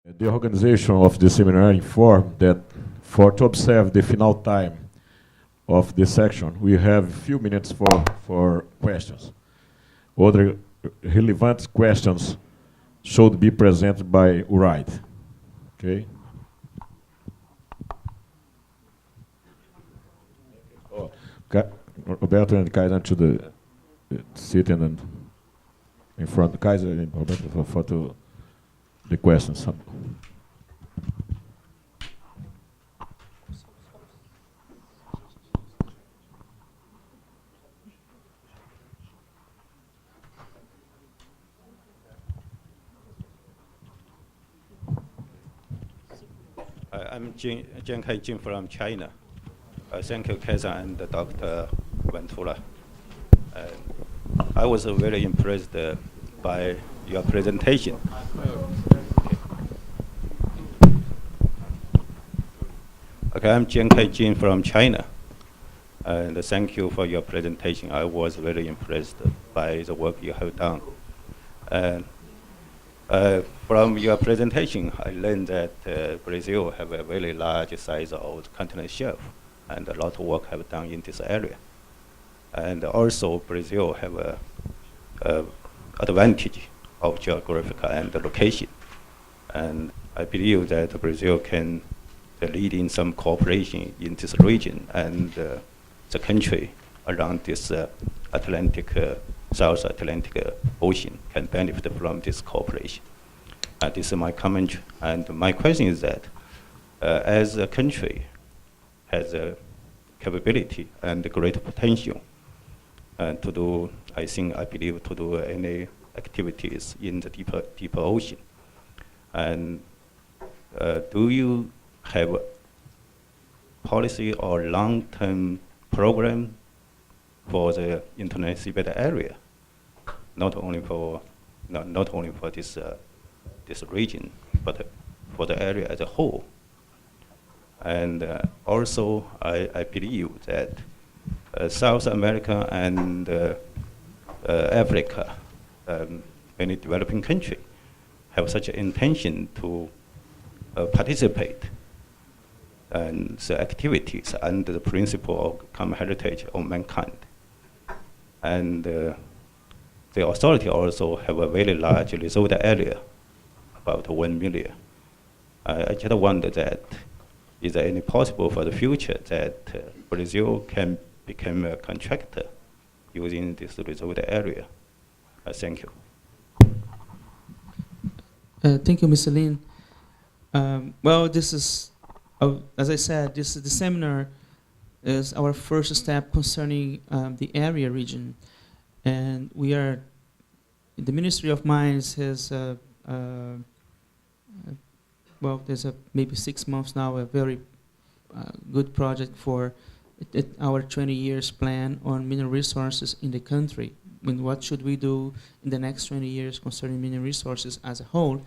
The organization of the seminar informed that to observe the final time of the section, we have a few minutes for questions. Other relevant questions should be presented by Uraid. Okay? Oh, Roberto and Kaiser to the sitting and in front of Kaiser and Roberto for the questions. I'm Jiankai Jin from China. Thank you, Kaiser and Dr. Ventula. I was very impressed by your presentation. Okay, I'm Jiankai Jin from China. And thank you for your presentation. I was very impressed by the work you have done. And from your presentation, I learned that Brazil have a very large size of the continental shelf, and a lot of work have done in this area. And also, Brazil have a advantage of geographical and location. And I believe that Brazil can lead in some cooperation in this region, and the country around this South Atlantic Ocean can benefit from this cooperation. This is my comment. And my question is that as a country has a capability and great potential to do, I believe, to do any activities in the deeper ocean. And do you have policy or long-term program for the International Seabed area, not only for this region, but for the area as a whole? And also, I believe that South America and Africa, many developing countries, have such an intention to participate in the activities under the principle of common heritage of mankind. And the authority also have a very large resort area, about 1 million. I just wonder that, is there any possible for the future that Brazil can become a contractor using this resort area? Thank you. Thank you, Mr. Lin. Well, this is, as I said, the seminar is our first step concerning the area region. And we are, the Ministry of Mines has, well, there's maybe 6 months now, a very good project for our 20 years plan on mineral resources in the country. I mean, what should we do in the next 20 years concerning mineral resources as a whole?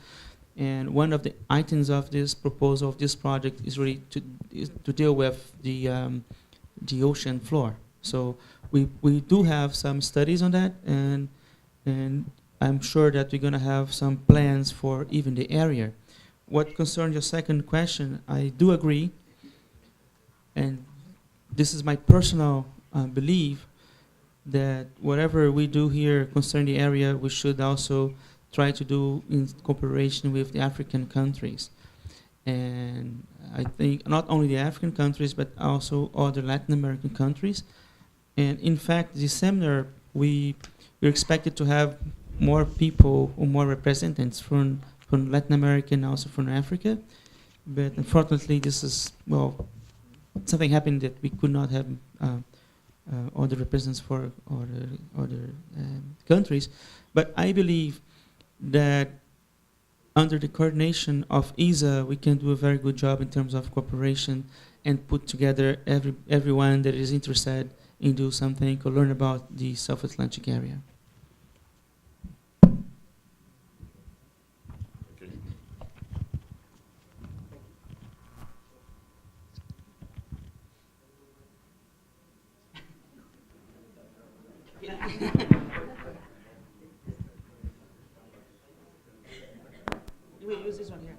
And one of the items of this proposal of this project is really to deal with the ocean floor. So we do have some studies on that, and I'm sure that we're going to have some plans for even the area. What concerns your second question, I do agree, and this is my personal belief, that whatever we do here concerning the area, we should also try to do in cooperation with the African countries. And I think not only the African countries, but also other Latin American countries. And in fact, this seminar, we're expected to have more people or more representatives from Latin America and also from Africa. But unfortunately, this is, well, something happened that we could not have other representatives for other countries. But I believe that under the coordination of ESA, we can do a very good job in terms of cooperation and put together everyone that is interested in do something or learn about the South Atlantic area. We use this one here.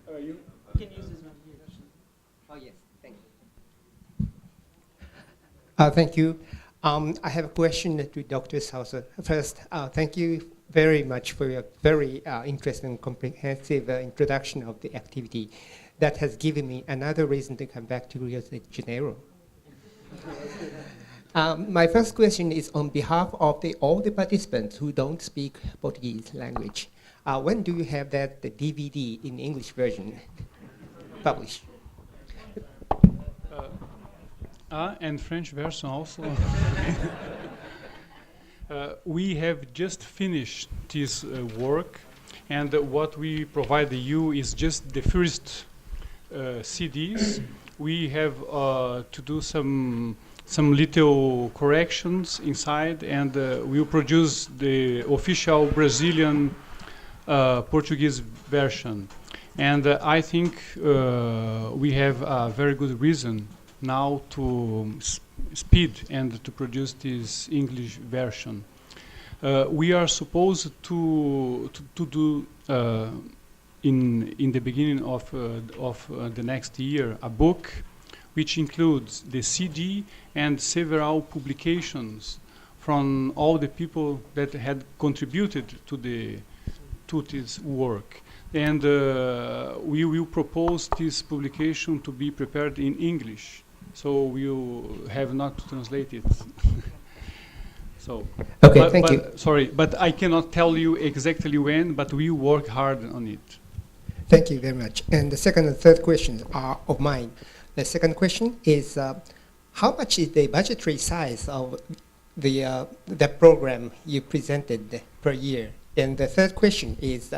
You can use this one here. Oh, yes. Thank you. Thank you. I have a question to Dr. Saucer. First, thank you very much for your very interesting and comprehensive introduction of the activity. That has given me another reason to come back to Rio de Janeiro. My first question is on behalf of all the participants who don't speak Portuguese language. When do you have that the DVD in English version published? And French version also. We have just finished this work, and what we provide you is just the first CDs. We have to do some little corrections inside, and we'll produce the official Brazilian Portuguese version. And I think we have a very good reason now to speed and to produce this English version. We are supposed to do in the beginning of the next year a book which includes the CD and several publications from all the people that had contributed to this work. And we will propose this publication to be prepared in English, so we'll have not to translate it. So, okay, thank you. Sorry, but I cannot tell you exactly when, but we work hard on it. Thank you very much. And the second and third questions are of mine. The second question is, how much is the budgetary size of the program you presented per year? And the third question is,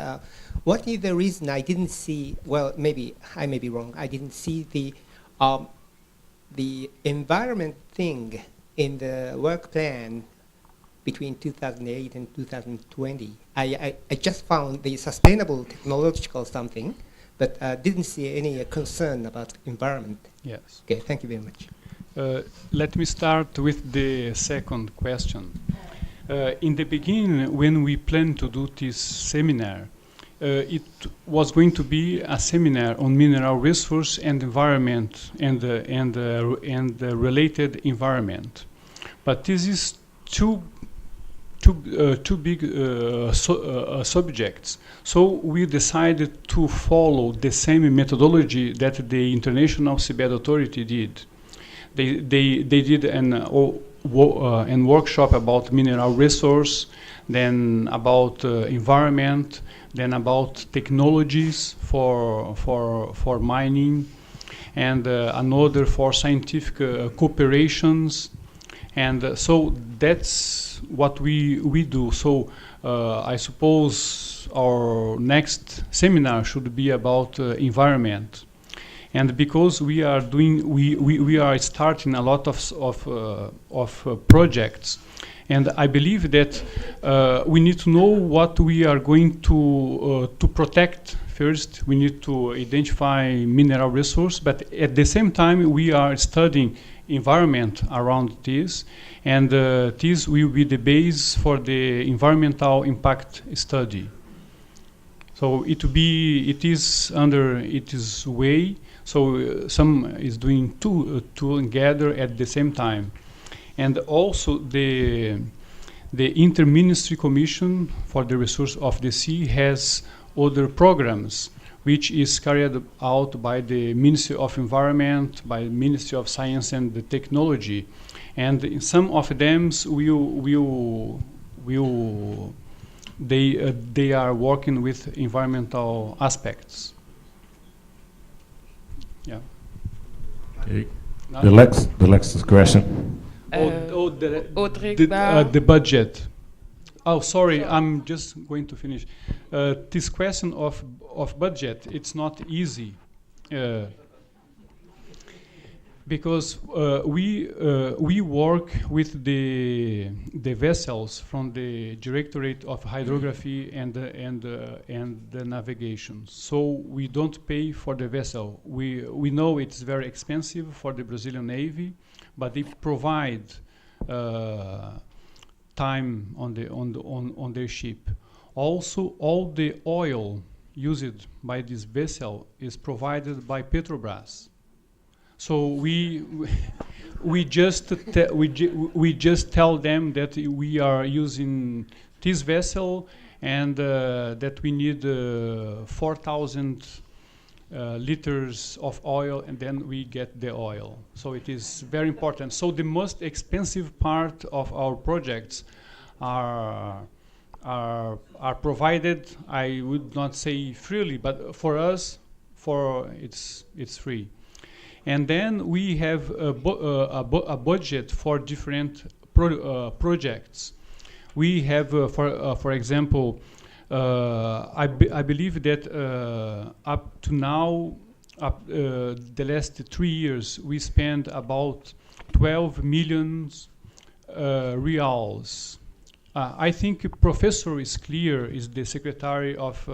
what is the reason I didn't see, well, maybe I may be wrong, I didn't see the environment thing in the work plan between 2008 and 2020. I just found the sustainable technological something, but didn't see any concern about environment. Yes. Okay, thank you very much. Let me start with the second question. In the beginning, when we planned to do this seminar, it was going to be a seminar on mineral resource and environment and the related environment. But this is too big subjects. So we decided to follow the same methodology that the International Seabed Authority did. They did an workshop about mineral resource, then about environment, then about technologies for mining, and another for scientific cooperations. And so that's what we do. So I suppose our next seminar should be about environment. And because we are doing, we are starting a lot of projects, and I believe that we need to know what we are going to protect. First, we need to identify mineral resource, but at the same time, we are studying environment around this, and this will be the base for the environmental impact study. So it is under its way. So some is doing two together at the same time, and also the Inter-Ministry Commission for the Resource of the Sea has other programs, which is carried out by the Ministry of Environment, by the Ministry of Science and the Technology, and in some of them they are working with environmental aspects. Yeah. Okay. The next question. The budget. Oh, sorry, I'm just going to finish. This question of budget, it's not easy. Because we work with the vessels from the Directorate of Hydrography and the navigation. So we don't pay for the vessel. We know it's very expensive for the Brazilian Navy, but they provide time on their ship. Also, all the oil used by this vessel is provided by Petrobras. So we just tell them that we are using this vessel and that we need 4,000 liters of oil, and then we get the oil. So it is very important. So the most expensive part of our projects are provided. I would not say freely, but for us, it's free. And then we have a budget for different projects. We have, for example, I believe that up to now, the last 3 years, we spent about 12 million reals. I think Professor is clear, is the secretary of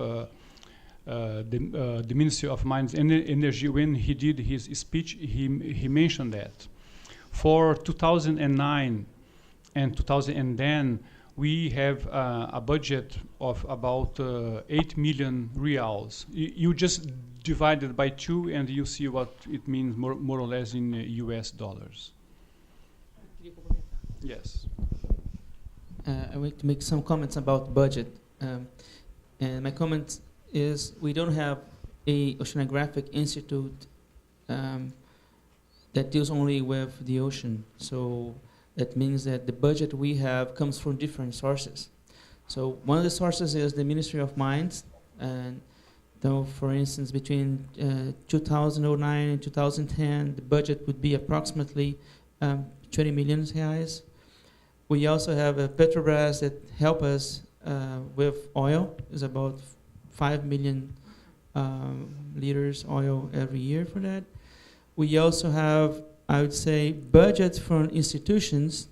the Ministry of Mines and Energy. When he did his speech, he mentioned that. For 2009 and 2010, we have a budget of about 8 million reals. You just divide it by 2 and you see what it means more or less in US dollars. Yes. I want to make some comments about budget. And my comment is we don't have a oceanographic institute that deals only with the ocean. So that means that the budget we have comes from different sources. So one of the sources is the Ministry of Mines. And though, for instance, between 2009 and 2010, the budget would be approximately 20 million reais. We also have Petrobras that help us with oil. It's about 5 million liters oil every year for that. We also have, I would say, budgets from institutions,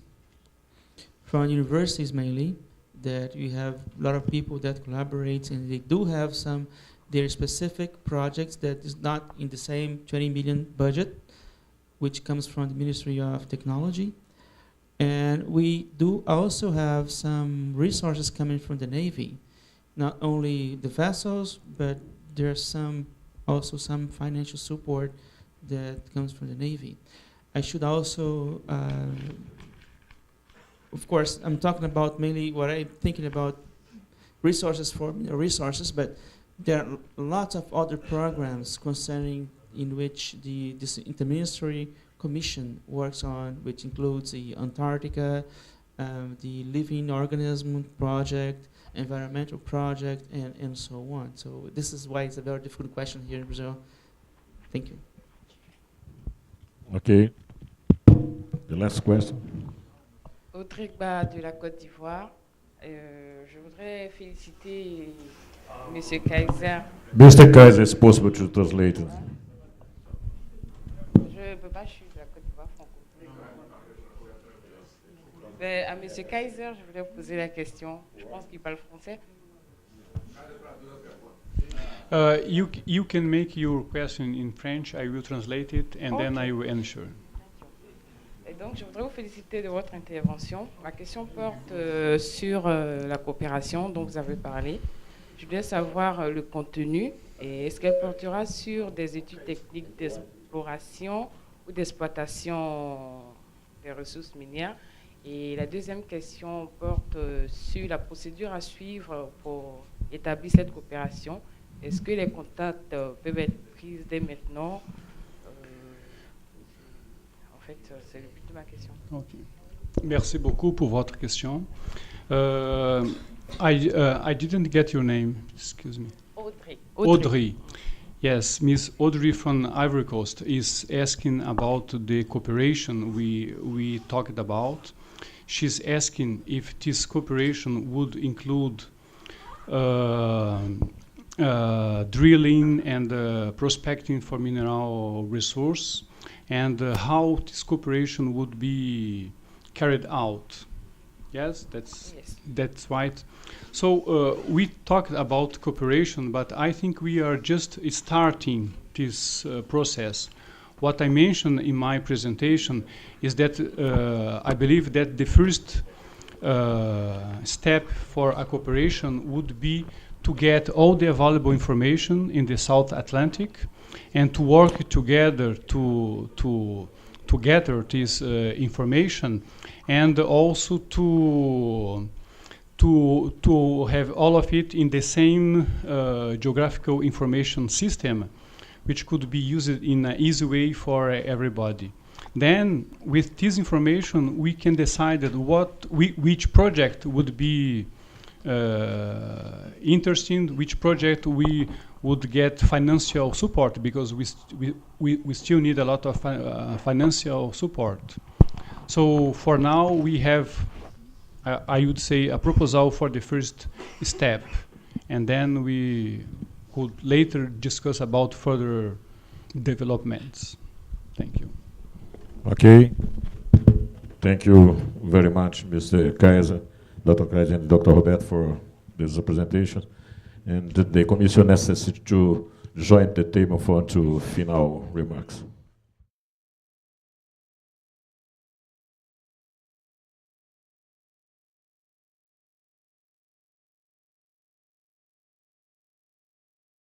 from universities mainly, that we have a lot of people that collaborate, and they do have some their specific projects that is not in the same 20 million budget, which comes from the Ministry of Technology. And we do also have some resources coming from the Navy, not only the vessels, but there's also some financial support that comes from the Navy. I should also, of course, I'm talking about mainly what I'm thinking about resources for resources, but there are lots of other programs concerning in which this interministry commission works on, which includes the Antarctica, the Living Organism Project, environmental project, and so on. So this is why it's a very difficult question here in Brazil. Thank you. Okay. The last question. Audrey Ba de la Côte d'Ivoire. Je voudrais féliciter Monsieur Kaiser. Mr. Kaiser, it's possible to translate it. Je ne peux pas, je suis de la Côte d'Ivoire franco. Mais à Monsieur Kaiser, je voulais vous poser la question. Je pense qu'il parle français. You can make your question in French. I will translate it, and then I will answer. Et donc, je voudrais vous féliciter de votre intervention. Ma question porte sur la coopération dont vous avez parlé. Je voulais savoir le contenu et est-ce qu'elle portera sur des études techniques d'exploration ou d'exploitation des ressources minières. Et la deuxième question porte sur la procédure à suivre pour établir cette coopération. Est-ce que les contacts peuvent être pris dès maintenant? En fait, c'est le but de ma question. Okay. Merci beaucoup pour votre question. I didn't get your name. Excuse me. Audrey. Yes, Miss Audrey from Ivory Coast is asking about the cooperation we talked about. She's asking if this cooperation would include drilling and prospecting for mineral resource, and how this cooperation would be carried out. Yes, that's right. So we talked about cooperation, but I think we are just starting this process. What I mentioned in my presentation is that I believe that the first step for a cooperation would be to get all the available information in the South Atlantic and to work together to gather this information, and also to have all of it in the same geographical information system, which could be used in an easy way for everybody. Then, with this information, we can decide which project would be interesting, which project we would get financial support, because we still need a lot of financial support. So for now, we have, I would say, a proposal for the first step, and then we could later discuss about further developments. Thank you. Okay. Thank you very much, Mr. Kaiser, Dr. Kaiser, and Dr. Roberto, for this presentation. And the Commission necessity to join the table for final remarks.